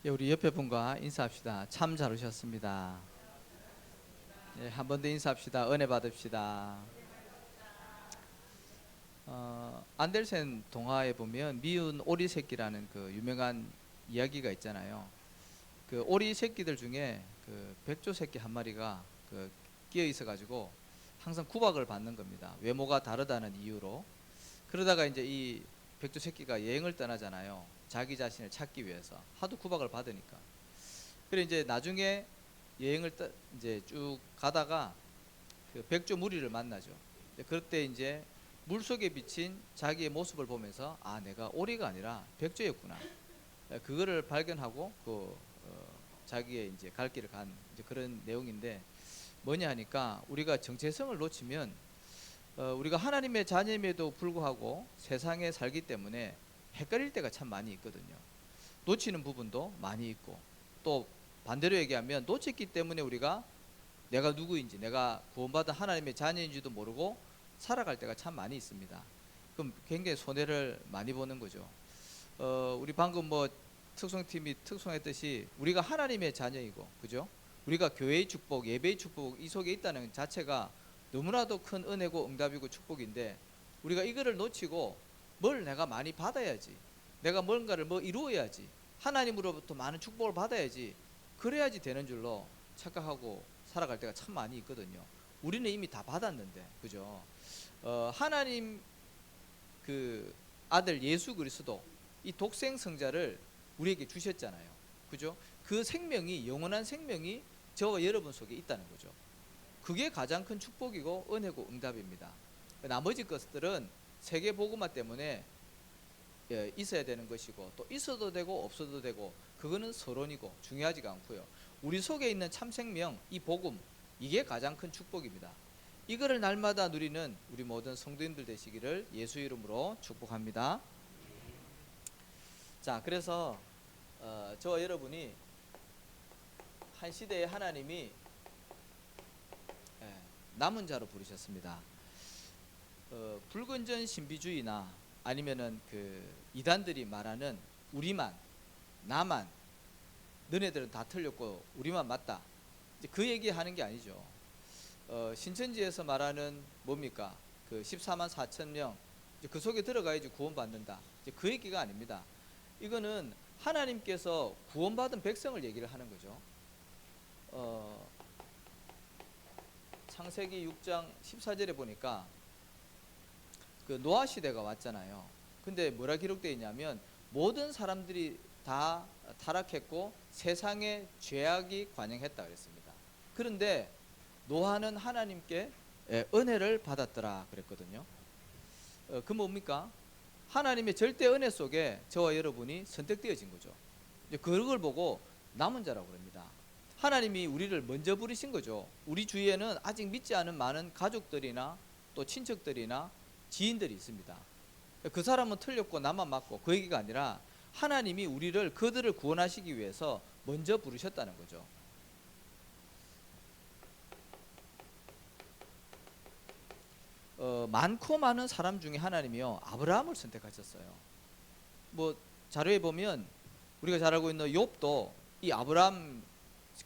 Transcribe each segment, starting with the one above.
예, 우리 옆에 분과 인사합시다. 참 잘 오셨습니다. 예, 한 번 더 인사합시다. 은혜 받읍시다. 안델센 동화에 보면 미운 오리 새끼라는 그 유명한 이야기가 있잖아요. 그 오리 새끼들 중에 그 백조 새끼 한 마리가 그 끼어 있어 가지고 항상 구박을 받는 겁니다. 외모가 다르다는 이유로. 그러다가 이제 이 백조 새끼가 여행을 떠나잖아요. 자기 자신을 찾기 위해서 하도 구박을 받으니까. 그래 이제 나중에 여행을 이제 쭉 가다가 그 백조 무리를 만나죠. 그럴 때 이제 물 속에 비친 자기의 모습을 보면서 아, 내가 오리가 아니라 백조였구나. 그거를 발견하고 자기의 이제 갈 길을 간 이제 그런 내용인데, 뭐냐 하니까 우리가 정체성을 놓치면 우리가 하나님의 자녀임에도 불구하고 세상에 살기 때문에 헷갈릴 때가 참 많이 있거든요. 놓치는 부분도 많이 있고, 또 반대로 얘기하면 놓쳤기 때문에 우리가 내가 누구인지, 내가 구원받은 하나님의 자녀인지도 모르고 살아갈 때가 참 많이 있습니다. 그럼 굉장히 손해를 많이 보는 거죠. 우리 방금 뭐 특송팀이 특송했듯이 우리가 하나님의 자녀이고, 그죠? 우리가 교회의 축복, 예배의 축복 이 속에 있다는 자체가 너무나도 큰 은혜고 응답이고 축복인데, 우리가 이거를 놓치고 뭘 내가 많이 받아야지, 내가 뭔가를 뭐 이루어야지, 하나님으로부터 많은 축복을 받아야지, 그래야지 되는 줄로 착각하고 살아갈 때가 참 많이 있거든요. 우리는 이미 다 받았는데, 그죠? 하나님 그 아들 예수 그리스도 이 독생 성자를 우리에게 주셨잖아요. 그죠? 그 생명이, 영원한 생명이 저와 여러분 속에 있다는 거죠. 그게 가장 큰 축복이고 은혜고 응답입니다. 나머지 것들은 세계 복음화 때문에 있어야 되는 것이고, 또 있어도 되고 없어도 되고, 그거는 서론이고 중요하지가 않고요. 우리 속에 있는 참 생명, 이 복음, 이게 가장 큰 축복입니다. 이거를 날마다 누리는 우리 모든 성도님들 되시기를 예수 이름으로 축복합니다. 자, 그래서 저와 여러분이 한 시대에 하나님이 남은 자로 부르셨습니다. 불건전 신비주의나 아니면은 그 이단들이 말하는 우리만, 나만, 너네들은 다 틀렸고 우리만 맞다, 이제 그 얘기하는 게 아니죠. 신천지에서 말하는 뭡니까? 그 14만 4천 명, 그 속에 들어가야지 구원받는다, 이제 그 얘기가 아닙니다. 이거는 하나님께서 구원받은 백성을 얘기를 하는 거죠. 창세기 6장 14절에 보니까 그 노아 시대가 왔잖아요. 근데 뭐라 기록되어 있냐면 모든 사람들이 다 타락했고 세상에 죄악이 관영했다 그랬습니다. 그런데 노아는 하나님께 은혜를 받았더라 그랬거든요. 그 뭡니까? 하나님의 절대 은혜 속에 저와 여러분이 선택되어진 거죠. 이제 그걸 보고 남은 자라고 그럽니다. 하나님이 우리를 먼저 부르신 거죠. 우리 주위에는 아직 믿지 않은 많은 가족들이나 또 친척들이나 지인들이 있습니다. 그 사람은 틀렸고 나만 맞고, 그 얘기가 아니라 하나님이 우리를, 그들을 구원하시기 위해서 먼저 부르셨다는 거죠. 많고 많은 사람 중에 하나님이요, 아브라함을 선택하셨어요. 뭐 자료에 보면 우리가 잘 알고 있는 욥도 이 아브라함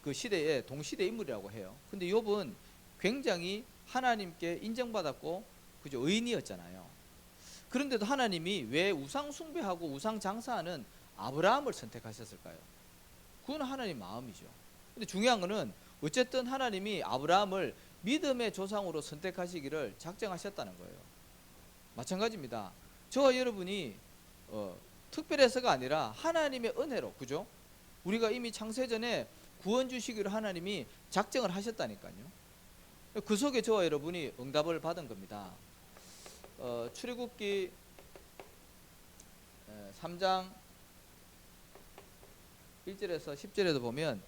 그 시대의 동시대 인물이라고 해요. 근데 욥은 굉장히 하나님께 인정받았고, 그죠, 의인이었잖아요. 그런데도 하나님이 왜 우상 숭배하고 우상 장사하는 아브라함을 선택하셨을까요? 그건 하나님 마음이죠. 근데 중요한 거는 어쨌든 하나님이 아브라함을 믿음의 조상으로 선택하시기를 작정하셨다는 거예요. 마찬가지입니다. 저와 여러분이 특별해서가 아니라 하나님의 은혜로, 그죠? 우리가 이미 창세전에 구원 주시기로 하나님이 작정을 하셨다니까요. 그 속에 저와 여러분이 응답을 받은 겁니다. 출애굽기 3장 1절에서 10절에도 보면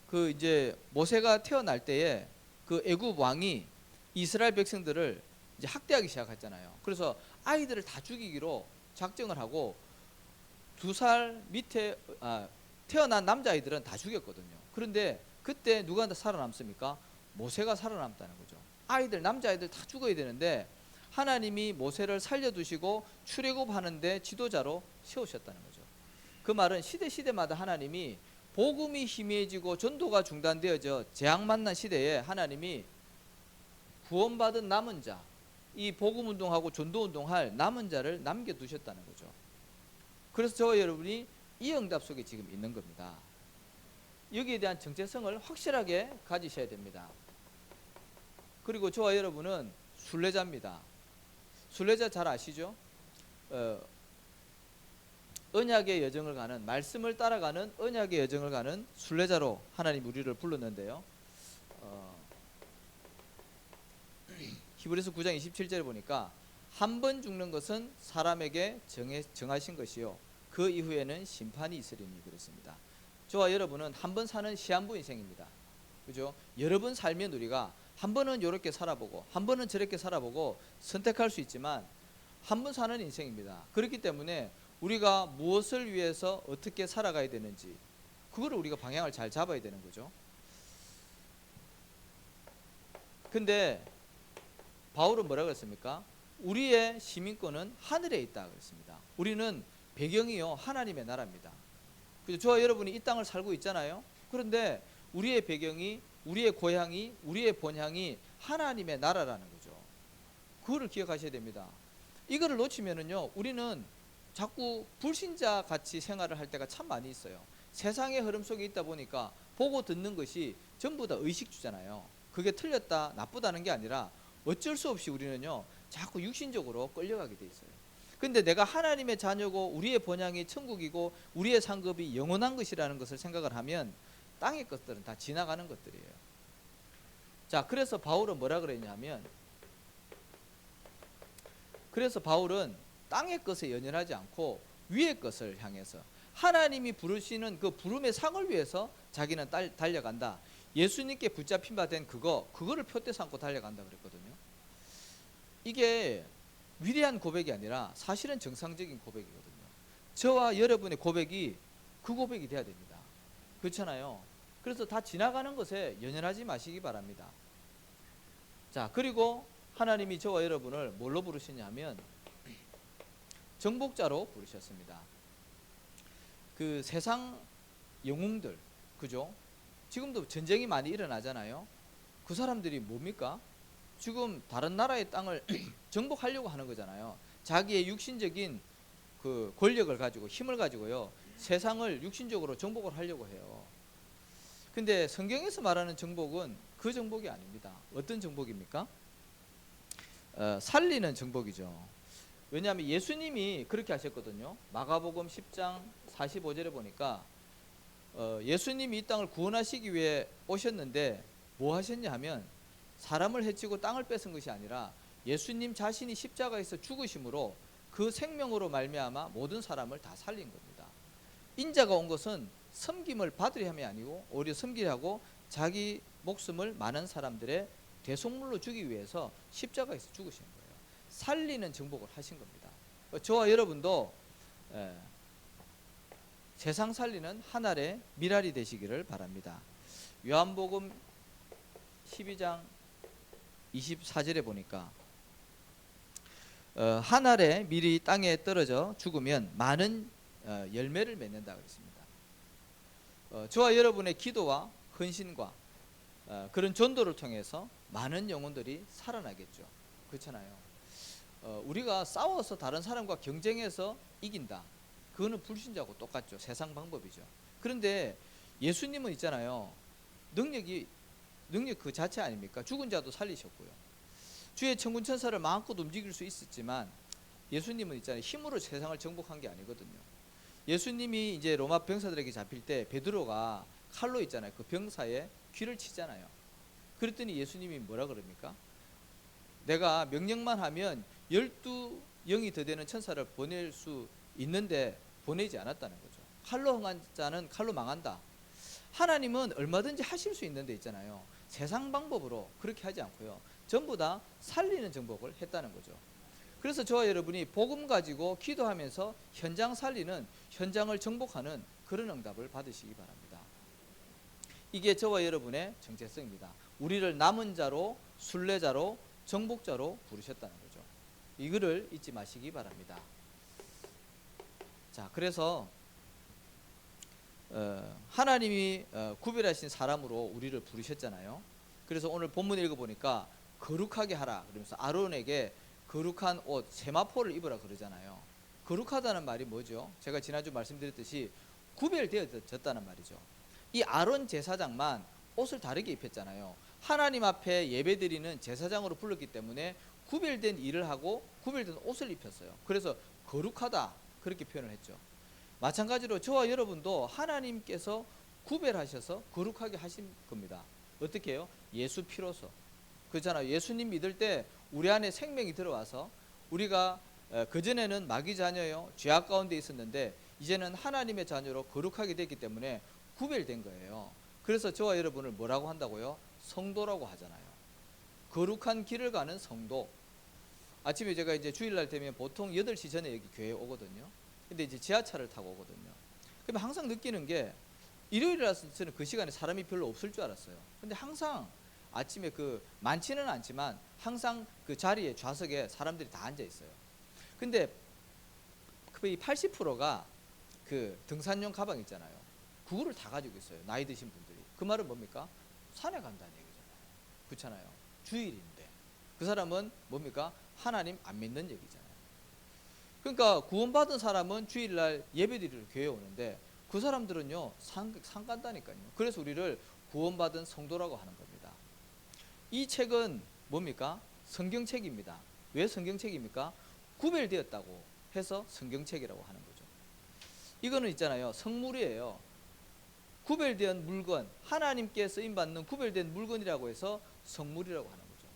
그 이제 모세가 태어날 때에 그 애굽 왕이 이스라엘 백성들을 이제 학대하기 시작했잖아요. 그래서 아이들을 다 죽이기로 작정을 하고 2살 밑에 태어난 남자아이들은 다 죽였거든요. 그런데 그때 누가 살아남습니까? 모세가 살아남다는 거죠. 아이들, 남자아이들 다 죽어야 되는데 하나님이 모세를 살려두시고 출애굽하는데 지도자로 세우셨다는 거죠. 그 말은 시대마다 하나님이 복음이 희미해지고 전도가 중단되어져 재앙 만난 시대에 하나님이 구원받은 남은 자, 이 복음 운동하고 전도 운동할 남은 자를 남겨두셨다는 거죠. 그래서 저와 여러분이 이 응답 속에 지금 있는 겁니다. 여기에 대한 정체성을 확실하게 가지셔야 됩니다. 그리고 저와 여러분은 순례자입니다. 순례자 잘 아시죠? 언약의 여정을 가는, 말씀을 따라가는 언약의 여정을 가는 순례자로 하나님 우리를 불렀는데요. 히브리서 9장 27절에 보니까 한 번 죽는 것은 사람에게 정하신 것이요 그 이후에는 심판이 있으리니 그랬습니다. 저와 여러분은 한 번 사는 시한부 인생입니다. 그죠? 여러 번 살면 우리가 한 번은 이렇게 살아보고 한 번은 저렇게 살아보고 선택할 수 있지만 한 번 사는 인생입니다. 그렇기 때문에 우리가 무엇을 위해서 어떻게 살아가야 되는지 그거를 우리가 방향을 잘 잡아야 되는 거죠. 근데 바울은 뭐라고 했습니까? 우리의 시민권은 하늘에 있다 그랬습니다. 우리는 배경이요 하나님의 나라입니다. 저와 여러분이 이 땅을 살고 있잖아요. 그런데 우리의 배경이, 우리의 고향이, 우리의 본향이 하나님의 나라라는 거죠. 그거를 기억하셔야 됩니다. 이거를 놓치면은요 우리는 자꾸 불신자 같이 생활을 할 때가 참 많이 있어요. 세상의 흐름 속에 있다 보니까 보고 듣는 것이 전부 다 의식주잖아요. 그게 틀렸다 나쁘다는 게 아니라 어쩔 수 없이 우리는요 자꾸 육신적으로 끌려가게 돼 있어요. 근데 내가 하나님의 자녀고 우리의 본향이 천국이고 우리의 상급이 영원한 것이라는 것을 생각을 하면 땅의 것들은 다 지나가는 것들이에요. 자, 그래서 바울은 뭐라 그랬냐면, 그래서 바울은 땅의 것에 연연하지 않고 위의 것을 향해서 하나님이 부르시는 그 부름의 상을 위해서 자기는 달려간다. 예수님께 붙잡힌 바 된 그거를 표대 삼고 달려간다 그랬거든요. 이게 위대한 고백이 아니라 사실은 정상적인 고백이거든요. 저와 여러분의 고백이 그 고백이 돼야 됩니다. 그렇잖아요. 그래서 다 지나가는 것에 연연하지 마시기 바랍니다. 자, 그리고 하나님이 저와 여러분을 뭘로 부르시냐면 정복자로 부르셨습니다. 그 세상 영웅들, 그죠? 지금도 전쟁이 많이 일어나잖아요. 그 사람들이 뭡니까? 지금 다른 나라의 땅을 정복하려고 하는 거잖아요. 자기의 육신적인 그 권력을 가지고 힘을 가지고요 세상을 육신적으로 정복을 하려고 해요. 근데 성경에서 말하는 정복은 그 정복이 아닙니다. 어떤 정복입니까? 살리는 정복이죠. 왜냐하면 예수님이 그렇게 하셨거든요. 마가복음 10장 45절에 보니까 예수님이 이 땅을 구원하시기 위해 오셨는데 뭐 하셨냐 하면 사람을 해치고 땅을 뺏은 것이 아니라 예수님 자신이 십자가에서 죽으심으로 그 생명으로 말미암아 모든 사람을 다 살린 겁니다. 인자가 온 것은 섬김을 받으려 함이 아니고 오히려 섬기려 하고 자기 목숨을 많은 사람들의 대속물로 주기 위해서 십자가에서 죽으신 거예요. 살리는 정복을 하신 겁니다. 저와 여러분도 세상 살리는 하늘의 미랄이 되시기를 바랍니다. 요한복음 12장 24절에 보니까 한 알의 밀이 땅에 떨어져 죽으면 많은 열매를 맺는다 그랬습니다. 저와 여러분의 기도와 헌신과 그런 전도를 통해서 많은 영혼들이 살아나겠죠. 그렇잖아요. 우리가 싸워서 다른 사람과 경쟁해서 이긴다. 그거는 불신자고 똑같죠. 세상 방법이죠. 그런데 예수님은 있잖아요. 능력 그 자체 아닙니까? 죽은 자도 살리셨고요. 주의 천군 천사를 마음껏 움직일 수 있었지만 예수님은 있잖아요. 힘으로 세상을 정복한 게 아니거든요. 예수님이 이제 로마 병사들에게 잡힐 때 베드로가 칼로 있잖아요. 그 병사의 귀를 치잖아요. 그랬더니 예수님이 뭐라 그럽니까? 내가 명령만 하면 12영이 더 되는 천사를 보낼 수 있는데 보내지 않았다는 거죠. 칼로 흥한 자는 칼로 망한다. 하나님은 얼마든지 하실 수 있는 데 있잖아요. 세상 방법으로 그렇게 하지 않고요. 전부 다 살리는 정복을 했다는 거죠. 그래서 저와 여러분이 복음 가지고 기도하면서 현장 살리는, 현장을 정복하는 그런 응답을 받으시기 바랍니다. 이게 저와 여러분의 정체성입니다. 우리를 남은 자로, 순례자로, 정복자로 부르셨다는 거죠. 이거를 잊지 마시기 바랍니다. 자, 그래서 하나님이 구별하신 사람으로 우리를 부르셨잖아요. 그래서 오늘 본문 읽어보니까 거룩하게 하라 그러면서 아론에게 거룩한 옷 세마포를 입으라 그러잖아요. 거룩하다는 말이 뭐죠? 제가 지난주 말씀드렸듯이 구별되어졌다는 말이죠. 이 아론 제사장만 옷을 다르게 입혔잖아요. 하나님 앞에 예배드리는 제사장으로 불렀기 때문에 구별된 일을 하고 구별된 옷을 입혔어요. 그래서 거룩하다 그렇게 표현을 했죠. 마찬가지로 저와 여러분도 하나님께서 구별하셔서 거룩하게 하신 겁니다. 어떻게 해요? 예수 피로서. 그렇잖아요. 예수님 믿을 때 우리 안에 생명이 들어와서 우리가 그전에는 마귀 자녀요 죄악 가운데 있었는데 이제는 하나님의 자녀로 거룩하게 됐기 때문에 구별된 거예요. 그래서 저와 여러분을 뭐라고 한다고요? 성도라고 하잖아요. 거룩한 길을 가는 성도. 아침에 제가 이제 주일날 되면 보통 8시 전에 여기 교회에 오거든요. 근데 이제 지하철을 타고 오거든요. 그러면 항상 느끼는 게 일요일이라서 저는 그 시간에 사람이 별로 없을 줄 알았어요. 근데 항상 아침에 많지는 않지만 항상 그 자리에 좌석에 사람들이 다 앉아 있어요. 근데 거의 80%가 그 등산용 가방 있잖아요. 그거를 다 가지고 있어요. 나이 드신 분들이. 그 말은 뭡니까? 산에 간다는 얘기잖아요. 그렇잖아요. 주일인데. 그 사람은 뭡니까? 하나님 안 믿는 얘기잖아요. 그러니까 구원받은 사람은 주일날 예배드리러 교회에 오는데 그 사람들은요 산 간다니까요. 그래서 우리를 구원받은 성도라고 하는 겁니다. 이 책은 뭡니까? 성경책입니다. 왜 성경책입니까? 구별되었다고 해서 성경책이라고 하는 거죠. 이거는 있잖아요. 성물이에요. 구별된 물건, 하나님께 쓰임받는 구별된 물건이라고 해서 성물이라고 하는 거죠.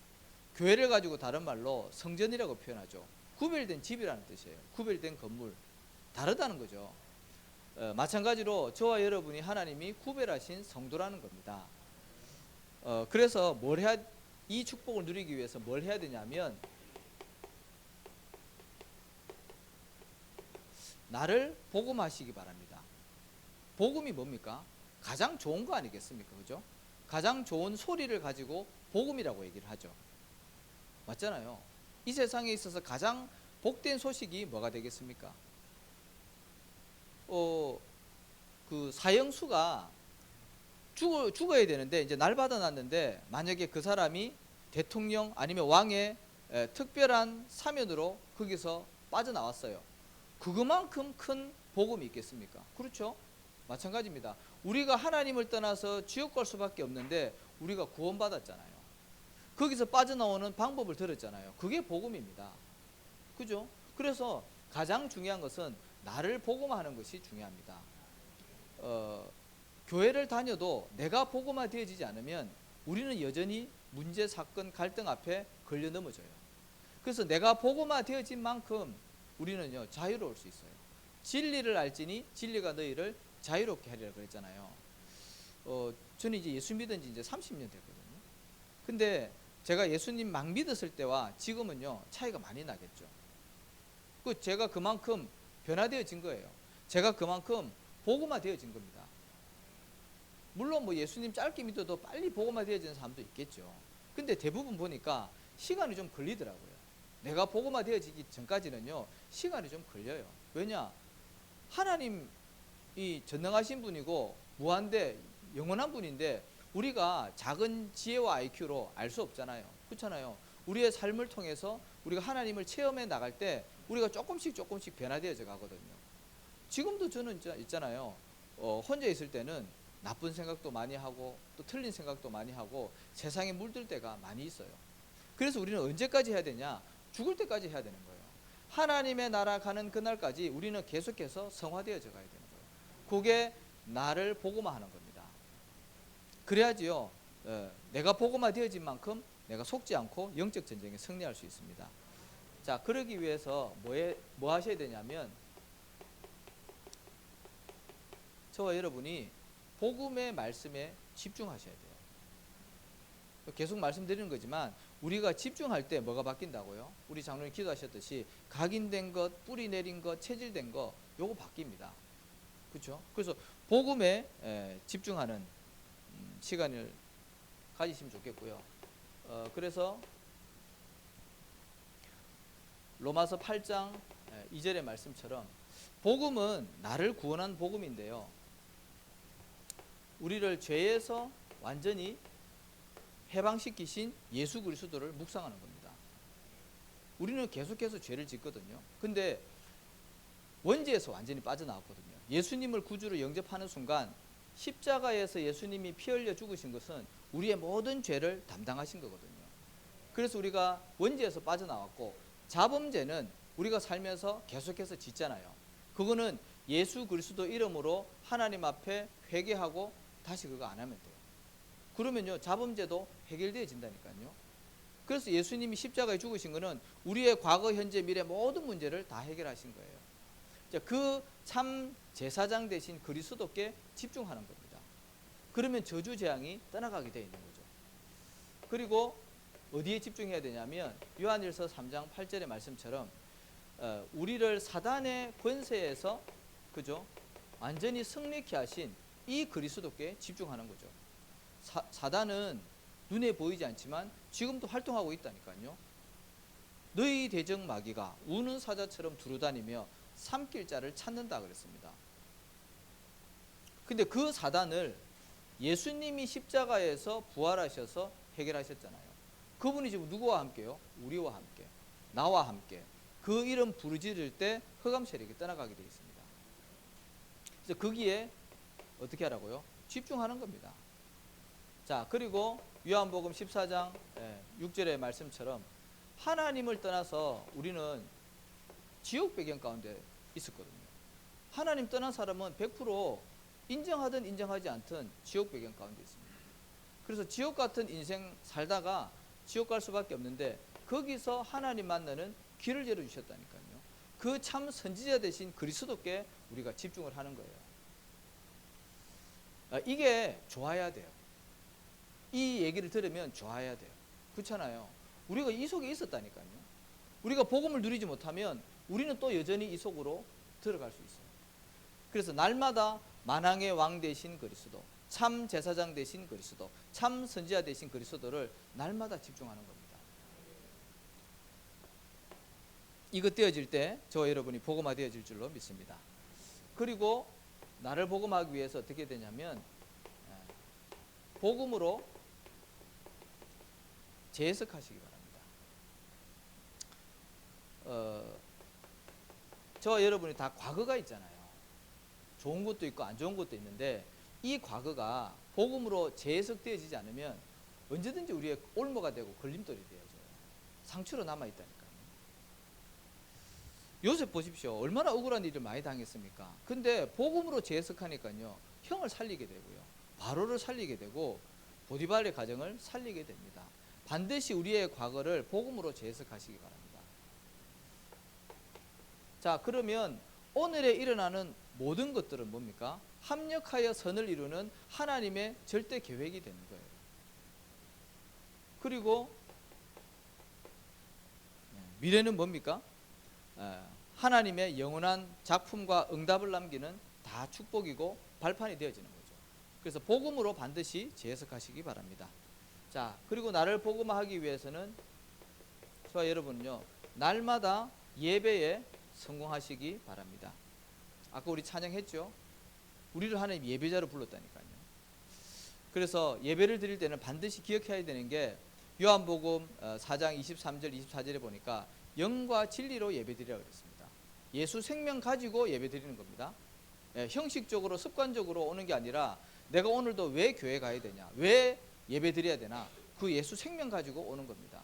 교회를 가지고 다른 말로 성전이라고 표현하죠. 구별된 집이라는 뜻이에요. 구별된 건물. 다르다는 거죠. 마찬가지로 저와 여러분이 하나님이 구별하신 성도라는 겁니다. 그래서 이 축복을 누리기 위해서 뭘 해야 되냐면 나를 복음하시기 바랍니다. 복음이 뭡니까? 가장 좋은 거 아니겠습니까? 그죠? 가장 좋은 소리를 가지고 복음이라고 얘기를 하죠. 맞잖아요. 이 세상에 있어서 가장 복된 소식이 뭐가 되겠습니까? 그 사형수가 죽어야 되는데 이제 날 받아놨는데 만약에 그 사람이 대통령 아니면 왕의 특별한 사면으로 거기서 빠져나왔어요. 그거만큼 큰 복음이 있겠습니까? 그렇죠? 마찬가지입니다. 우리가 하나님을 떠나서 지옥 갈 수밖에 없는데 우리가 구원받았잖아요. 거기서 빠져나오는 방법을 들었잖아요. 그게 복음입니다. 그죠? 그래서 가장 중요한 것은 나를 복음화하는 것이 중요합니다. 교회를 다녀도 내가 복음화 되어지지 않으면 우리는 여전히 문제, 사건, 갈등 앞에 걸려 넘어져요. 그래서 내가 복음화 되어진 만큼 우리는요 자유로울 수 있어요. 진리를 알지니 진리가 너희를 자유롭게 하리라 그랬잖아요. 저는 이제 예수 믿은 지 이제 30년 됐거든요. 근데 제가 예수님 막 믿었을 때와 지금은요 차이가 많이 나겠죠. 제가 그만큼 변화되어진 거예요. 제가 그만큼 복음화되어진 겁니다. 물론 뭐 예수님 짧게 믿어도 빨리 복음화되어지는 사람도 있겠죠. 근데 대부분 보니까 시간이 좀 걸리더라고요. 내가 복음화되어지기 전까지는요 시간이 좀 걸려요. 왜냐? 하나님이 전능하신 분이고 무한대 영원한 분인데 우리가 작은 지혜와 IQ로 알 수 없잖아요. 그렇잖아요. 우리의 삶을 통해서 우리가 하나님을 체험해 나갈 때 우리가 조금씩 변화되어져 가거든요. 지금도 저는 있잖아요. 혼자 있을 때는 나쁜 생각도 많이 하고 또 틀린 생각도 많이 하고 세상에 물들 때가 많이 있어요. 그래서 우리는 언제까지 해야 되냐? 죽을 때까지 해야 되는 거예요. 하나님의 나라 가는 그날까지 우리는 계속해서 성화되어져 가야 되는 거예요. 그게 나를 복음화하는 겁니다. 그래야지요 내가 복음화 되어진 만큼 내가 속지 않고 영적 전쟁에 승리할 수 있습니다. 자, 그러기 위해서 뭐 하셔야 되냐면 저와 여러분이 복음의 말씀에 집중하셔야 돼요. 계속 말씀드리는 거지만 우리가 집중할 때 뭐가 바뀐다고요? 우리 장로님 기도하셨듯이 각인된 것, 뿌리 내린 것, 체질된 것 요거 바뀝니다. 그렇죠? 그래서 복음에 집중하는 시간을 가지시면 좋겠고요. 그래서 로마서 8장 2절의 말씀처럼 복음은 나를 구원한 복음인데요. 우리를 죄에서 완전히 해방시키신 예수 그리스도를 묵상하는 겁니다. 우리는 계속해서 죄를 짓거든요. 근데 원죄에서 완전히 빠져나왔거든요. 예수님을 구주로 영접하는 순간 십자가에서 예수님이 피 흘려 죽으신 것은 우리의 모든 죄를 담당하신 거거든요. 그래서 우리가 원죄에서 빠져나왔고, 자범죄는 우리가 살면서 계속해서 짓잖아요. 그거는 예수 그리스도 이름으로 하나님 앞에 회개하고 다시 그거 안 하면 돼요. 그러면요, 자범죄도 해결되어진다니까요. 그래서 예수님이 십자가에 죽으신 거는 우리의 과거, 현재, 미래 모든 문제를 다 해결하신 거예요. 그 참 제사장 대신 그리스도께 집중하는 겁니다. 그러면 저주 재앙이 떠나가게 되어 있는 거죠. 그리고 어디에 집중해야 되냐면 요한일서 3장 8절의 말씀처럼 우리를 사단의 권세에서 그죠? 완전히 승리케 하신 이 그리스도께 집중하는 거죠. 사단은 눈에 보이지 않지만 지금도 활동하고 있다니까요. 너희 대적 마귀가 우는 사자처럼 두루다니며 삼킬 자를 찾는다 그랬습니다. 근데 그 사단을 예수님이 십자가에서 부활하셔서 해결하셨잖아요. 그분이 지금 누구와 함께요? 우리와 함께, 나와 함께 그 이름 부르짖을 때 흑암 세력이 떠나가게 되어 있습니다. 그래서 거기에 어떻게 하라고요? 집중하는 겁니다. 자, 그리고 요한복음 14장 6절의 말씀처럼 하나님을 떠나서 우리는 지옥 배경 가운데 있었거든요. 하나님 떠난 사람은 100% 인정하든 인정하지 않든 지옥 배경 가운데 있습니다. 그래서 지옥 같은 인생 살다가 지옥 갈 수밖에 없는데 거기서 하나님 만나는 길을 열어주셨다니까요. 그 참 선지자 되신 그리스도께 우리가 집중을 하는 거예요. 이게 좋아야 돼요. 이 얘기를 들으면 좋아야 돼요. 그렇잖아요. 우리가 이 속에 있었다니까요. 우리가 복음을 누리지 못하면 우리는 또 여전히 이 속으로 들어갈 수 있어요. 그래서 날마다 만왕의 왕 되신 그리스도, 참 제사장 되신 그리스도, 참 선지자 되신 그리스도를 날마다 집중하는 겁니다. 이것 되어질 때 저와 여러분이 복음화 되어질 줄로 믿습니다. 그리고 나를 복음하기 위해서 어떻게 되냐면 복음으로 재해석하시기 바랍니다. 저와 여러분이 다 과거가 있잖아요. 좋은 것도 있고 안 좋은 것도 있는데 이 과거가 복음으로 재해석되어지지 않으면 언제든지 우리의 올무가 되고 걸림돌이 되어져요. 상처로 남아있다니까요. 요셉 보십시오. 얼마나 억울한 일을 많이 당했습니까? 근데 복음으로 재해석하니까요, 형을 살리게 되고요, 바로를 살리게 되고 보디발의 가정을 살리게 됩니다. 반드시 우리의 과거를 복음으로 재해석하시기 바랍니다. 자, 그러면 오늘에 일어나는 모든 것들은 뭡니까? 합력하여 선을 이루는 하나님의 절대 계획이 되는 거예요. 그리고 미래는 뭡니까? 하나님의 영원한 작품과 응답을 남기는 다 축복이고 발판이 되어지는 거죠. 그래서 복음으로 반드시 재해석하시기 바랍니다. 자, 그리고 나를 복음화하기 위해서는 저와 여러분은요, 날마다 예배에 성공하시기 바랍니다. 아까 우리 찬양했죠? 우리를 하나님 예배자로 불렀다니까요. 그래서 예배를 드릴 때는 반드시 기억해야 되는 게 요한복음 4장 23절 24절에 보니까 영과 진리로 예배드리라고 그랬습니다. 예수 생명 가지고 예배드리는 겁니다. 형식적으로 습관적으로 오는 게 아니라 내가 오늘도 왜 교회 가야 되냐, 왜 예배드려야 되나, 그 예수 생명 가지고 오는 겁니다.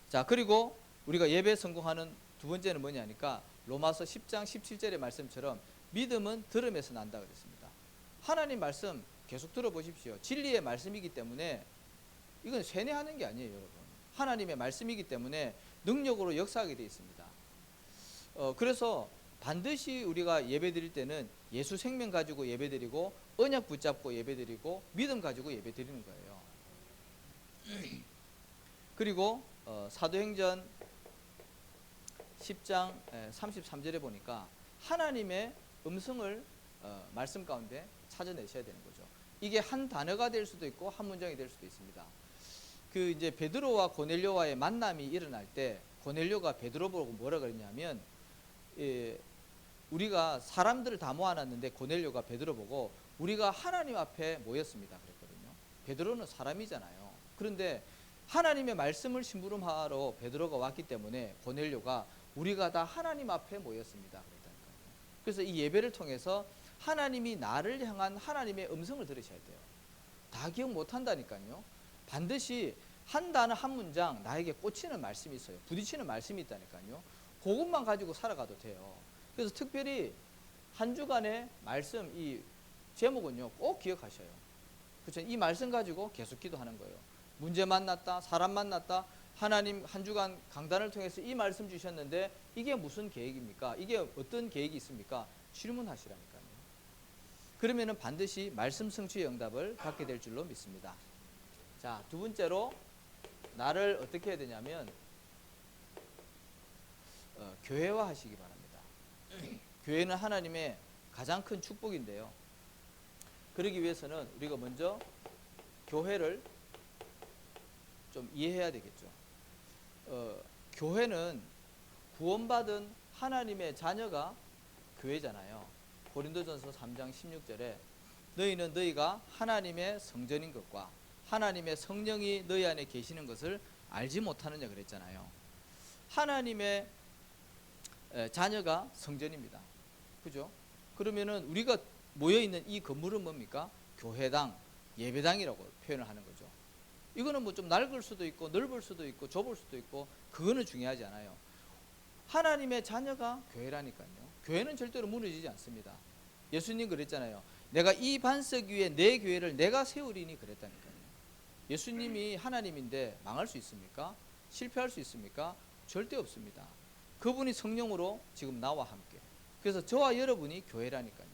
자, 그리고 우리가 예배 성공하는 두 번째는 뭐냐니까 로마서 10장 17절의 말씀처럼 믿음은 들음에서 난다 그랬습니다. 하나님 말씀 계속 들어보십시오. 진리의 말씀이기 때문에 이건 쇠뇌하는 게 아니에요, 여러분. 하나님의 말씀이기 때문에 능력으로 역사하게 되어 있습니다. 그래서 반드시 우리가 예배 드릴 때는 예수 생명 가지고 예배 드리고 언약 붙잡고 예배 드리고 믿음 가지고 예배 드리는 거예요. 그리고 사도행전 10장 33절에 보니까 하나님의 음성을 말씀 가운데 찾아내셔야 되는 거죠. 이게 한 단어가 될 수도 있고 한 문장이 될 수도 있습니다. 그 이제 베드로와 고넬료와의 만남이 일어날 때 고넬료가 베드로 보고 뭐라 그랬냐면 우리가 사람들을 다 모아놨는데 고넬료가 베드로 보고 우리가 하나님 앞에 모였습니다 그랬거든요. 베드로는 사람이잖아요. 그런데 하나님의 말씀을 심부름하러 베드로가 왔기 때문에 고넬료가 우리가 다 하나님 앞에 모였습니다 그랬다니까요. 그래서 이 예배를 통해서 하나님이 나를 향한 하나님의 음성을 들으셔야 돼요. 다 기억 못 한다니까요. 반드시 한 단어 한 문장 나에게 꽂히는 말씀이 있어요. 부딪히는 말씀이 있다니까요. 그것만 가지고 살아가도 돼요. 그래서 특별히 한 주간의 말씀 이 제목은요 꼭 기억하셔요. 그렇죠? 이 말씀 가지고 계속 기도하는 거예요. 문제 만났다, 사람 만났다, 하나님 한 주간 강단을 통해서 이 말씀 주셨는데 이게 무슨 계획입니까? 이게 어떤 계획이 있습니까? 질문하시라니까요. 그러면은 반드시 말씀 성취의 응답을 받게 될 줄로 믿습니다. 자, 두 번째로 나를 어떻게 해야 되냐면 교회화 하시기 바랍니다. 교회는 하나님의 가장 큰 축복인데요. 그러기 위해서는 우리가 먼저 교회를 좀 이해해야 되겠죠. 교회는 구원받은 하나님의 자녀가 교회잖아요. 고린도전서 3장 16절에 너희는 너희가 하나님의 성전인 것과 하나님의 성령이 너희 안에 계시는 것을 알지 못하느냐 그랬잖아요. 하나님의 자녀가 성전입니다. 그죠? 그러면은 우리가 모여있는 이 건물은 뭡니까? 교회당, 예배당이라고 표현을 하는 거죠. 이거는 뭐 좀 낡을 수도 있고 넓을 수도 있고 좁을 수도 있고 그거는 중요하지 않아요. 하나님의 자녀가 교회라니까요. 교회는 절대로 무너지지 않습니다. 예수님 그랬잖아요. 내가 이 반석 위에 내 교회를 내가 세우리니 그랬다니까요. 예수님이 하나님인데 망할 수 있습니까? 실패할 수 있습니까? 절대 없습니다. 그분이 성령으로 지금 나와 함께. 그래서 저와 여러분이 교회라니까요.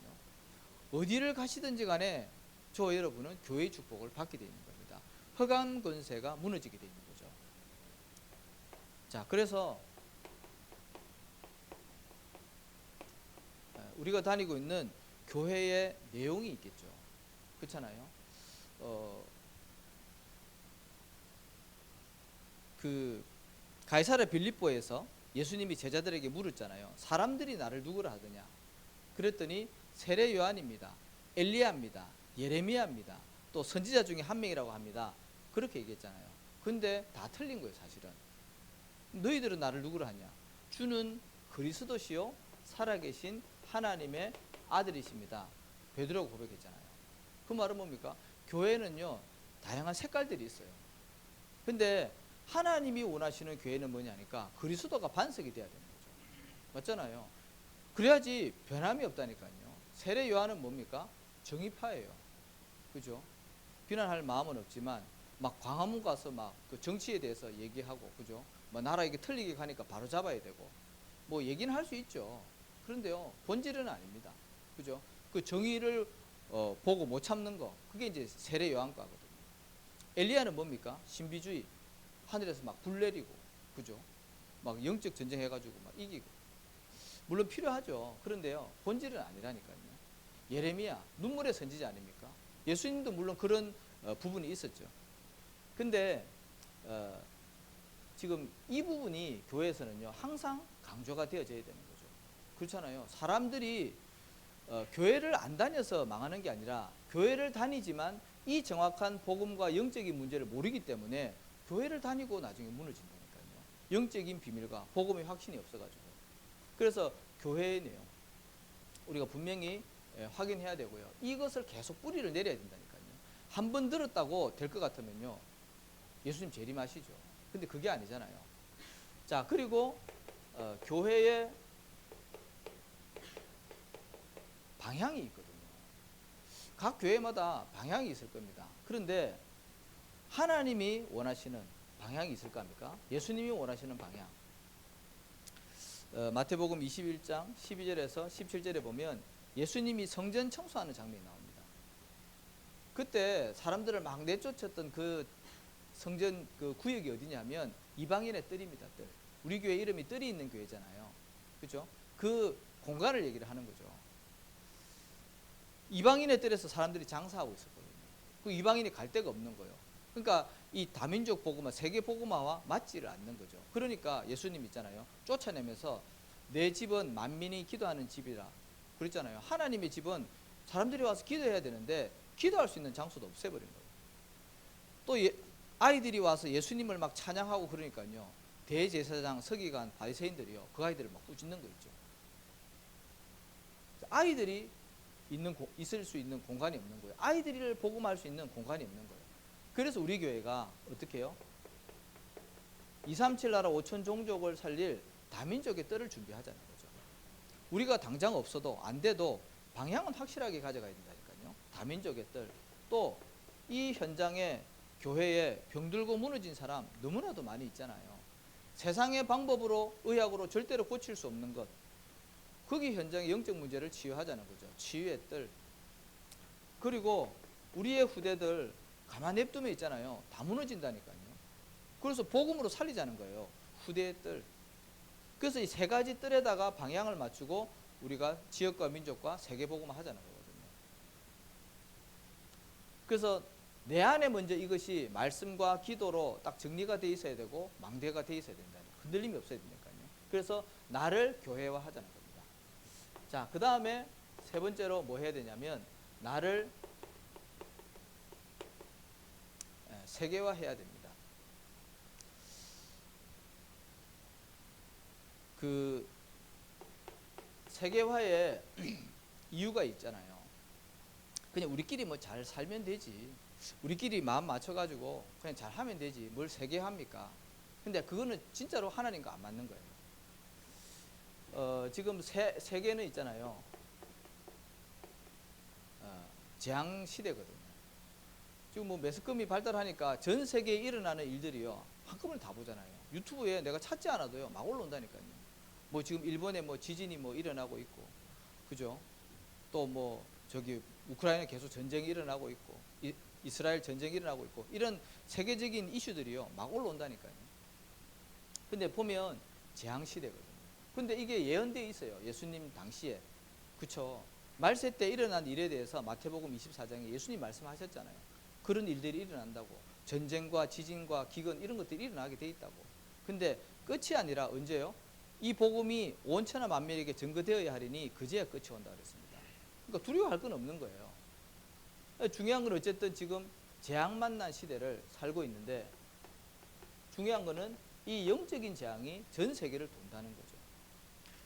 어디를 가시든지 간에 저와 여러분은 교회의 축복을 받게 되어 있는 겁니다. 허감 권세가 무너지게 되어 있는 거죠. 자, 그래서 우리가 다니고 있는 교회의 내용이 있겠죠. 그렇잖아요. 그 가이사랴 빌립보에서 예수님이 제자들에게 물었잖아요. 사람들이 나를 누구라 하더냐? 그랬더니 세례 요한입니다. 엘리야입니다. 예레미야입니다. 또 선지자 중에 한 명이라고 합니다. 그렇게 얘기했잖아요. 근데 다 틀린 거예요, 사실은. 너희들은 나를 누구라 하냐? 주는 그리스도시요 살아계신 하나님의 아들이십니다. 베드로가 고백했잖아요. 그 말은 뭡니까? 교회는요 다양한 색깔들이 있어요. 근데 하나님이 원하시는 교회는 뭐냐니까 그리스도가 반석이 돼야 되는 거죠. 맞잖아요. 그래야지 변함이 없다니까요. 세례 요한은 뭡니까? 정의파예요. 그죠? 비난할 마음은 없지만 막 광화문 가서 막 그 정치에 대해서 얘기하고, 그죠? 뭐 나라 이게 틀리게 가니까 바로 잡아야 되고 뭐 얘기는 할 수 있죠. 그런데요 본질은 아닙니다. 그죠? 그 정의를 보고 못 참는 거, 그게 이제 세례 요한과거든요. 엘리야는 뭡니까? 신비주의. 하늘에서 막 불 내리고, 그죠? 막 영적 전쟁 해가지고 막 이기고. 물론 필요하죠. 그런데요 본질은 아니라니까요. 예레미야 눈물의 선지자 아닙니까? 예수님도 물론 그런 부분이 있었죠. 근데 지금 이 부분이 교회에서는요 항상 강조가 되어져야 되는 거죠. 그렇잖아요. 사람들이 교회를 안 다녀서 망하는 게 아니라 교회를 다니지만 이 정확한 복음과 영적인 문제를 모르기 때문에 교회를 다니고 나중에 무너진다니까요. 영적인 비밀과 복음의 확신이 없어가지고. 그래서 교회의 내용 우리가 분명히 확인해야 되고요. 이것을 계속 뿌리를 내려야 된다니까요. 한 번 들었다고 될 것 같으면요 예수님 재림하시죠. 근데 그게 아니잖아요. 자, 그리고 교회의 방향이 있거든요. 각 교회마다 방향이 있을 겁니다. 그런데 하나님이 원하시는 방향이 있을까 합니까? 예수님이 원하시는 방향. 마태복음 21장 12절에서 17절에 보면 예수님이 성전 청소하는 장면이 나옵니다. 그때 사람들을 막 내쫓았던 그 성전 그 구역이 어디냐면 이방인의 뜰입니다. 뜰. 우리 교회 이름이 뜰이 있는 교회잖아요. 그죠? 그 공간을 얘기를 하는 거죠. 이방인의 뜰에서 사람들이 장사하고 있었거든요. 그 이방인이 갈 데가 없는 거예요. 그러니까 이 다민족 복음화, 세계 복음화와 맞지를 않는 거죠. 그러니까 예수님 있잖아요. 쫓아내면서 내 집은 만민이 기도하는 집이라 그랬잖아요. 하나님의 집은 사람들이 와서 기도해야 되는데 기도할 수 있는 장소도 없애버린 거예요. 또 아이들이 와서 예수님을 막 찬양하고 그러니까요. 대제사장, 서기관, 바리새인들이요. 그 아이들을 막 꾸짖는 거 있죠. 아이들이 있을 수 있는 공간이 없는 거예요. 아이들을 복음할 수 있는 공간이 없는 거예요. 그래서 우리 교회가 어떻게 해요? 237 나라 5천 종족을 살릴 다민족의 뜰을 준비하자는 거죠. 우리가 당장 없어도 안 돼도 방향은 확실하게 가져가야 된다니까요. 다민족의 뜰. 또 이 현장에 교회에 병들고 무너진 사람 너무나도 많이 있잖아요. 세상의 방법으로 의학으로 절대로 고칠 수 없는 것. 거기 현장의 영적 문제를 치유하자는 거죠. 치유의 뜰. 그리고 우리의 후대들 가만 냅두면 있잖아요. 다 무너진다니까요. 그래서 복음으로 살리자는 거예요. 후대의 뜰. 그래서 이 세 가지 뜰에다가 방향을 맞추고 우리가 지역과 민족과 세계 복음을 하자는 거거든요. 그래서 내 안에 먼저 이것이 말씀과 기도로 딱 정리가 돼 있어야 되고 망대가 돼 있어야 된다. 흔들림이 없어야 되니까요. 그래서 나를 교회화 하자는 겁니다. 자, 그 다음에 세 번째로 뭐 해야 되냐면 나를 세계화 해야 됩니다. 그 세계화의 이유가 있잖아요. 그냥 우리끼리 뭐 잘 살면 되지. 우리끼리 마음 맞춰가지고 그냥 잘 하면 되지. 뭘 세계화합니까? 근데 그거는 진짜로 하나님과 안 맞는 거예요. 지금 세계는 있잖아요. 재앙 시대거든요. 지금 뭐 매스컴이 발달하니까 전 세계에 일어나는 일들이요. 한꺼번에 다 보잖아요. 유튜브에 내가 찾지 않아도요. 막 올라온다니까요. 뭐 지금 일본에 뭐 지진이 뭐 일어나고 있고, 그죠? 또 뭐 저기 우크라이나 계속 전쟁이 일어나고 있고, 이스라엘 전쟁이 일어나고 있고, 이런 세계적인 이슈들이요. 막 올라온다니까요. 근데 보면 재앙 시대거든요. 근데 이게 예언되어 있어요. 예수님 당시에. 그쵸? 말세 때 일어난 일에 대해서 마태복음 24장에 예수님 말씀하셨잖아요. 그런 일들이 일어난다고. 전쟁과 지진과 기근 이런 것들이 일어나게 돼 있다고. 근데 끝이 아니라 언제요? 이 복음이 온천하 만민에게 증거되어야 하리니 그제야 끝이 온다 그랬습니다. 그러니까 두려워할 건 없는 거예요. 중요한 건 어쨌든 지금 재앙 만난 시대를 살고 있는데 중요한 거는 이 영적인 재앙이 전 세계를 돈다는 거죠.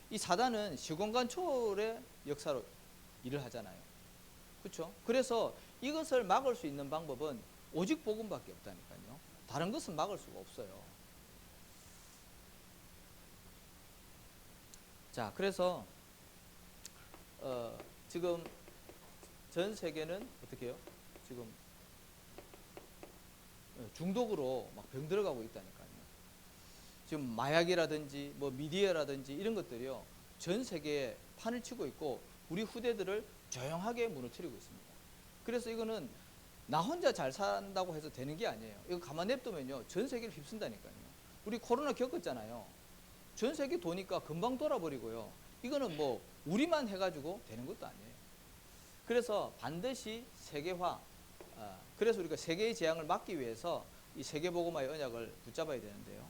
이 사단은 시공간 초월의 역사로 일을 하잖아요. 그렇죠? 그래서 이것을 막을 수 있는 방법은 오직 복음밖에 없다니까요. 다른 것은 막을 수가 없어요. 자, 그래서 지금 전 세계는 어떻게 해요? 지금 중독으로 막 병들어가고 있다니까요. 지금 마약이라든지 뭐 미디어라든지 이런 것들이요. 전 세계에 판을 치고 있고 우리 후대들을 조용하게 무너뜨리고 있습니다. 그래서 이거는 나 혼자 잘 산다고 해서 되는 게 아니에요. 이거 가만 냅두면요. 전 세계를 휩쓴다니까요. 우리 코로나 겪었잖아요. 전 세계 도니까 금방 돌아버리고요. 이거는 뭐 우리만 해가지고 되는 것도 아니에요. 그래서 반드시 세계화. 그래서 우리가 세계의 재앙을 막기 위해서 이 세계복음화의 언약을 붙잡아야 되는데요.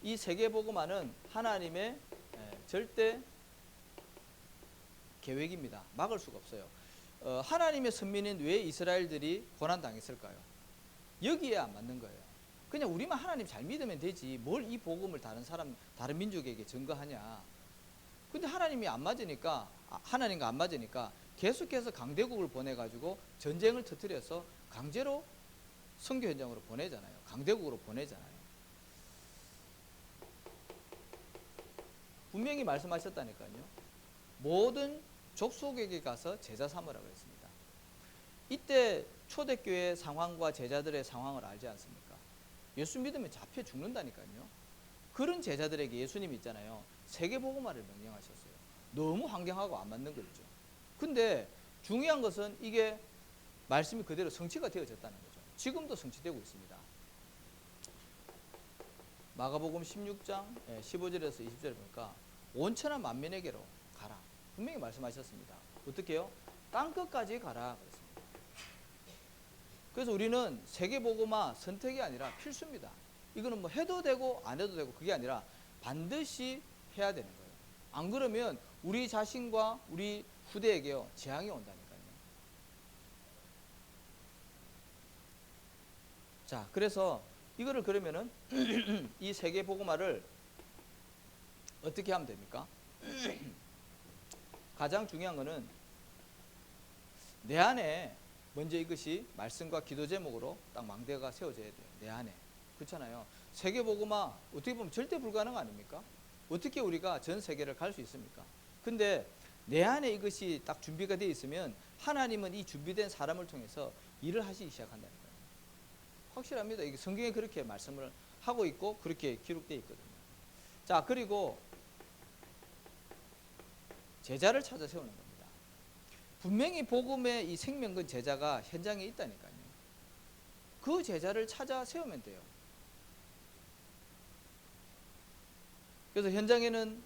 이 세계복음화는 하나님의 절대 계획입니다. 막을 수가 없어요. 하나님의 선민인 왜 이스라엘들이 고난당했을까요? 여기에 안 맞는 거예요. 그냥 우리만 하나님 잘 믿으면 되지 뭘 이 복음을 다른 민족에게 증거하냐. 근데 하나님이 안 맞으니까 하나님과 안 맞으니까 계속해서 강대국을 보내가지고 전쟁을 터뜨려서 강제로 선교 현장으로 보내잖아요. 강대국으로 보내잖아요. 분명히 말씀하셨다니까요. 모든 족속에게 가서 제자 삼으라고 했습니다. 이때 초대교회 상황과 제자들의 상황을 알지 않습니까? 예수 믿으면 잡혀 죽는다니까요. 그런 제자들에게 예수님이 있잖아요. 세계복음화를 명령하셨어요. 너무 환경하고 안 맞는 거죠. 근데 중요한 것은 이게 말씀이 그대로 성취가 되어졌다는 거죠. 지금도 성취되고 있습니다. 마가복음 16장 15절에서 20절에 보니까 온천하 만민에게로 가라. 분명히 말씀하셨습니다. 어떻게 해요? 땅끝까지 가라 그랬습니다. 그래서 우리는 세계복음화 선택이 아니라 필수입니다. 이거는 뭐 해도 되고 안 해도 되고 그게 아니라 반드시 해야 되는 거예요. 안 그러면 우리 자신과 우리 후대에게요 재앙이 온다니까요. 자, 그래서 이거를 그러면은 이 세계 복음화를 어떻게 하면 됩니까? 가장 중요한 거는 내 안에 먼저 이것이 말씀과 기도 제목으로 딱 망대가 세워져야 돼요. 내 안에. 그렇잖아요. 세계 복음화 어떻게 보면 절대 불가능 아닙니까? 어떻게 우리가 전 세계를 갈 수 있습니까? 근데 내 안에 이것이 딱 준비가 되어 있으면 하나님은 이 준비된 사람을 통해서 일을 하시기 시작한다니까요. 확실합니다. 이게 성경에 그렇게 말씀을 하고 있고 그렇게 기록되어 있거든요. 자, 그리고 제자를 찾아 세우는 겁니다. 분명히 복음의 이 생명근 제자가 현장에 있다니까요. 그 제자를 찾아 세우면 돼요. 그래서 현장에는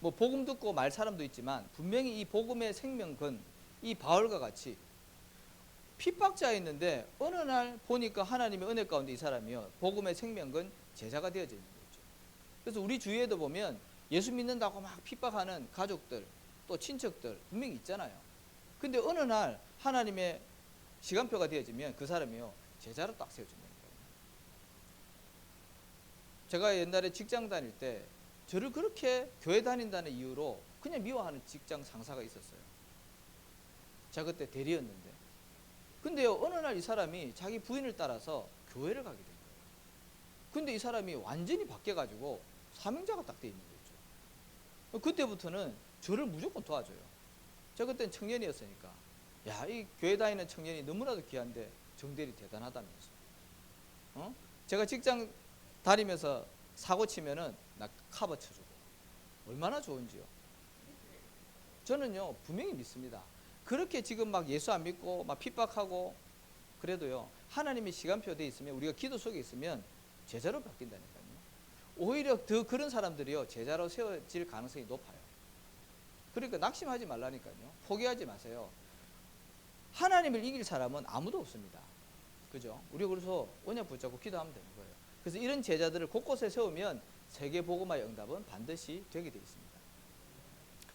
뭐 복음 듣고 말 사람도 있지만 분명히 이 복음의 생명근 이 바울과 같이 핍박자였는데 어느 날 보니까 하나님의 은혜 가운데 이 사람이요 복음의 생명근 제자가 되어져 있는 거죠. 그래서 우리 주위에도 보면 예수 믿는다고 막 핍박하는 가족들 또 친척들 분명히 있잖아요. 근데 어느 날 하나님의 시간표가 되어지면 그 사람이요 제자로 딱 세워진다는 거예요. 제가 옛날에 직장 다닐 때 저를 그렇게 교회 다닌다는 이유로 그냥 미워하는 직장 상사가 있었어요. 제가 그때 대리였는데 근데요 어느 날 이 사람이 자기 부인을 따라서 교회를 가게 된 거예요. 근데 이 사람이 완전히 바뀌어가지고 사명자가 딱 돼 있는 거죠. 그때부터는 저를 무조건 도와줘요. 제가 그때는 청년이었으니까 야, 이 교회 다니는 청년이 너무나도 귀한데 정대리 대단하다면서 제가 직장 다니면서 사고 치면은 나 커버 쳐주고 얼마나 좋은지요. 저는요 분명히 믿습니다. 그렇게 지금 막 예수 안 믿고 막 핍박하고 그래도요 하나님의 시간표 돼 있으면 우리가 기도 속에 있으면 제자로 바뀐다니까요. 오히려 더 그런 사람들이요 제자로 세워질 가능성이 높아요. 그러니까 낙심하지 말라니까요. 포기하지 마세요. 하나님을 이길 사람은 아무도 없습니다. 그죠? 우리가 그래서 언약 붙잡고 기도하면 되는 거예요. 그래서 이런 제자들을 곳곳에 세우면 세계 복음화의 응답은 반드시 되게 되어 있습니다.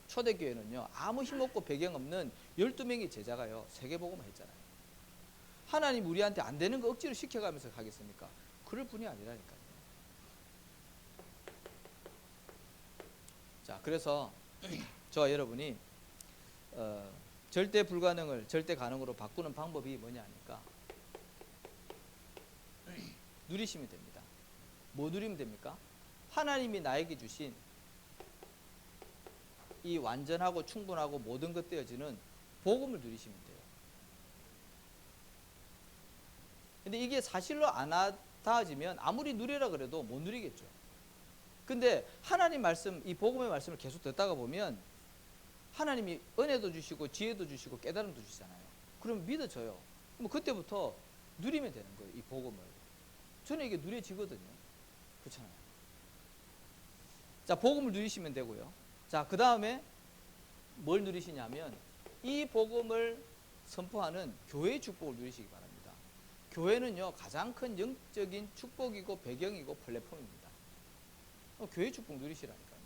초대교회는요 아무 힘없고 배경 없는 12명의 제자가요 세계 복음화 했잖아요. 하나님 우리한테 안 되는 거 억지로 시켜가면서 가겠습니까? 그럴 분이 아니라니까요. 자, 그래서 저와 여러분이 절대 불가능을 절대 가능으로 바꾸는 방법이 뭐냐 하니까 누리시면 됩니다. 뭐 누리면 됩니까? 하나님이 나에게 주신 이 완전하고 충분하고 모든 것 되어지는 복음을 누리시면 돼요. 근데 이게 사실로 안 닿아지면 아무리 누리라 그래도 못 누리겠죠. 근데 하나님 말씀, 이 복음의 말씀을 계속 듣다가 보면 하나님이 은혜도 주시고 지혜도 주시고 깨달음도 주시잖아요. 그럼 믿어져요. 그럼 그때부터 누리면 되는 거예요. 이 복음을. 저는 이게 누려지거든요. 그렇잖아요. 자, 복음을 누리시면 되고요. 자, 그 다음에 뭘 누리시냐면 이 복음을 선포하는 교회의 축복을 누리시기 바랍니다. 교회는요 가장 큰 영적인 축복이고 배경이고 플랫폼입니다. 교회 축복 누리시라니까요.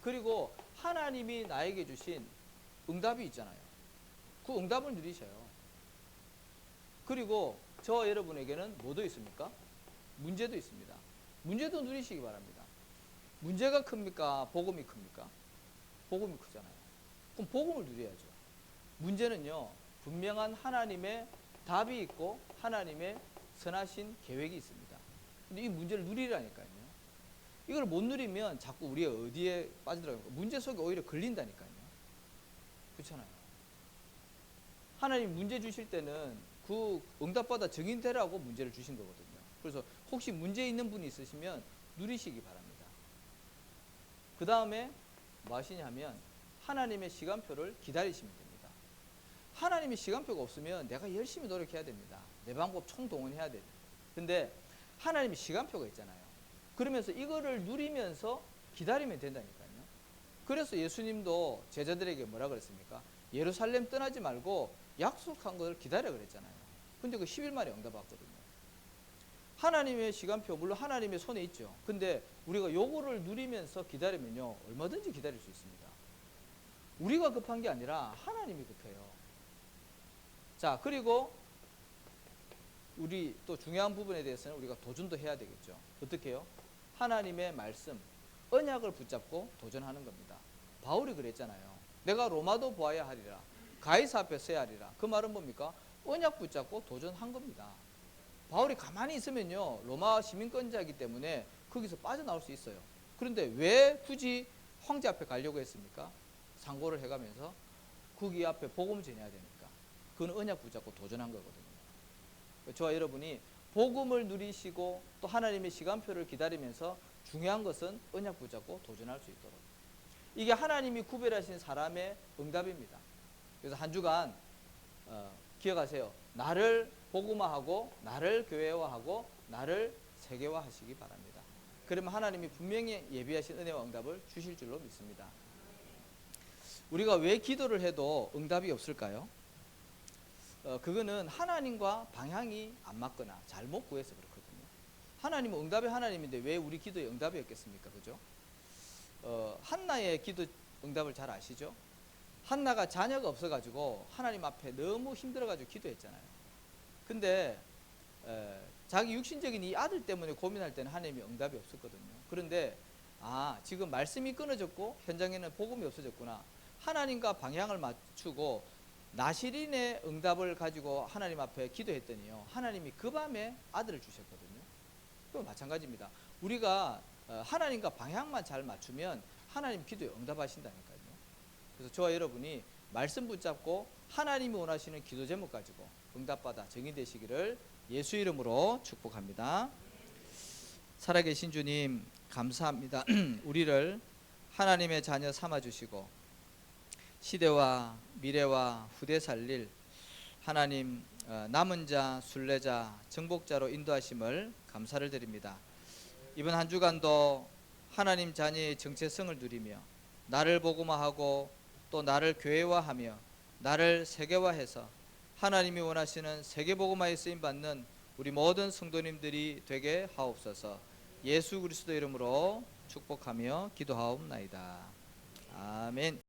그리고 하나님이 나에게 주신 응답이 있잖아요. 그 응답을 누리셔요. 그리고 저와 여러분에게는 뭐도 있습니까? 문제도 있습니다. 문제도 누리시기 바랍니다. 문제가 큽니까? 복음이 큽니까? 복음이 크잖아요. 그럼 복음을 누려야죠. 문제는요 분명한 하나님의 답이 있고 하나님의 선하신 계획이 있습니다. 근데 이 문제를 누리라니까요. 이걸 못 누리면 자꾸 우리가 어디에 빠지더라고요. 문제 속에 오히려 걸린다니까요. 그렇잖아요. 하나님 문제 주실 때는 그 응답받아 증인되라고 문제를 주신 거거든요. 그래서 혹시 문제 있는 분이 있으시면 누리시기 바랍니다. 그 다음에 뭐 하시냐면 하나님의 시간표를 기다리시면 됩니다. 하나님의 시간표가 없으면 내가 열심히 노력해야 됩니다. 내 방법 총동원해야 돼요. 근데 하나님의 시간표가 있잖아요. 그러면서 이거를 누리면서 기다리면 된다니까요. 그래서 예수님도 제자들에게 뭐라 그랬습니까? 예루살렘 떠나지 말고 약속한 것을 기다려 그랬잖아요. 근데 그 10일 만에 응답 왔거든요. 하나님의 시간표 물론 하나님의 손에 있죠. 근데 우리가 요거를 누리면서 기다리면요 얼마든지 기다릴 수 있습니다. 우리가 급한 게 아니라 하나님이 급해요. 자, 그리고 우리 또 중요한 부분에 대해서는 우리가 도전도 해야 되겠죠. 어떻게 해요? 하나님의 말씀, 언약을 붙잡고 도전하는 겁니다. 바울이 그랬잖아요. 내가 로마도 보아야 하리라, 가이사 앞에 서야 하리라. 그 말은 뭡니까? 언약 붙잡고 도전한 겁니다. 바울이 가만히 있으면요 로마 시민권자이기 때문에 거기서 빠져나올 수 있어요. 그런데 왜 굳이 황제 앞에 가려고 했습니까? 상고를 해가면서 거기 앞에 복음을 전해야 되니까. 그건 언약 붙잡고 도전한 거거든요. 저와 여러분이 복음을 누리시고 또 하나님의 시간표를 기다리면서 중요한 것은 언약 붙잡고 도전할 수 있도록, 이게 하나님이 구별하신 사람의 응답입니다. 그래서 한 주간 기억하세요. 나를 복음화하고 나를 교회화하고 나를 세계화하시기 바랍니다. 그러면 하나님이 분명히 예비하신 은혜와 응답을 주실 줄로 믿습니다. 우리가 왜 기도를 해도 응답이 없을까요? 그거는 하나님과 방향이 안 맞거나 잘못 구해서 그렇거든요. 하나님은 응답의 하나님인데 왜 우리 기도에 응답이 없겠습니까? 그죠? 한나의 기도 응답을 잘 아시죠? 한나가 자녀가 없어가지고 하나님 앞에 너무 힘들어가지고 기도했잖아요. 근데 자기 육신적인 이 아들 때문에 고민할 때는 하나님이 응답이 없었거든요. 그런데 지금 말씀이 끊어졌고 현장에는 복음이 없어졌구나. 하나님과 방향을 맞추고 나시린의 응답을 가지고 하나님 앞에 기도했더니요 하나님이 그 밤에 아들을 주셨거든요. 그건 마찬가지입니다. 우리가 하나님과 방향만 잘 맞추면 하나님 기도에 응답하신다니까요. 그래서 저와 여러분이 말씀 붙잡고 하나님이 원하시는 기도 제목 가지고 응답받아 증인되시기를 예수 이름으로 축복합니다. 살아계신 주님 감사합니다. 우리를 하나님의 자녀 삼아주시고 시대와 미래와 후대 살릴 하나님 남은 자, 순례자, 정복자로 인도하심을 감사를 드립니다. 이번 한 주간도 하나님 자녀의 정체성을 누리며 나를 복음화하고 또 나를 교회화하며 나를 세계화해서 하나님이 원하시는 세계복음화에 쓰임받는 우리 모든 성도님들이 되게 하옵소서. 예수 그리스도 이름으로 축복하며 기도하옵나이다. 아멘.